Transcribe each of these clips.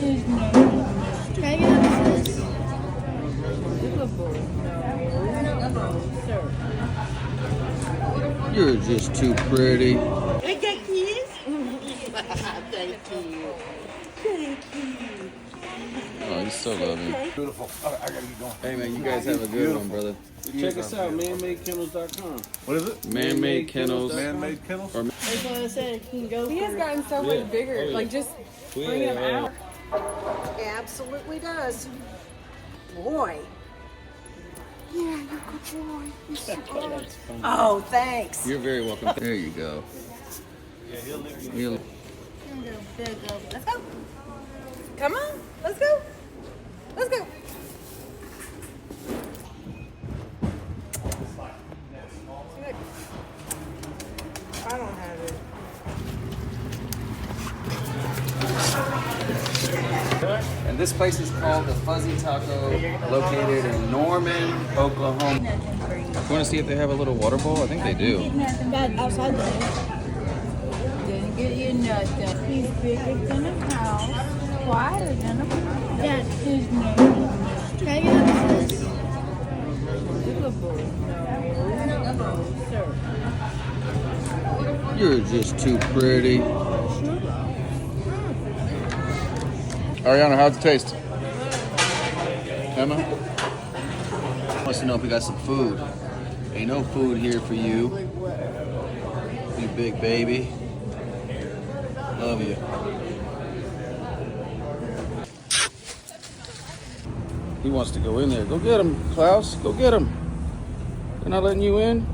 is no. Can I get this? Good boy. No, sir. You're just too pretty. I got keys. Thank you. Thank you. Oh, you so love me. Beautiful. I gotta get going. Hey man, you guys have a good one, brother. Check us out, manmadekennels.com. What is it? Man-made kennels. Man-made kennels? Or That's what I said. It can go. He has gotten so much bigger. Like just bringing him out. Absolutely does. Boy. Yeah, you're a good boy. You're so good. Oh, thanks. you're very welcome. There you go. He'll- Let's go. Come on. Let's go. Let's go. I don't have it. And this place is called the Fuzzy Taco, located in Norman, Oklahoma. You want to see if they have a little water bowl? I think they do. That outside there. Didn't get you nothing. He's bigger than a house, wider than a house. That is no. Can I get this? Good boy. No, sir. You're just too pretty. Ariana, how's it taste? Emma? Wants to know if we got some food. Ain't no food here for you. You big baby. Love you. He wants to go in there. Go get him, Klaus. Go get him. They're not letting you in?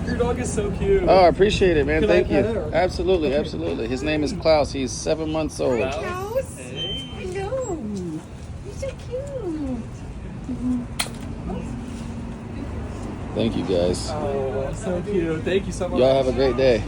Your dog is so cute. Oh, I appreciate it, man. Can I Thank you. pet her? Absolutely, absolutely. His name is Klaus. He's 7 months old. Klaus. I know. You're so cute. Thank you, guys. Oh, so cute. Thank you so much. Y'all have a great day.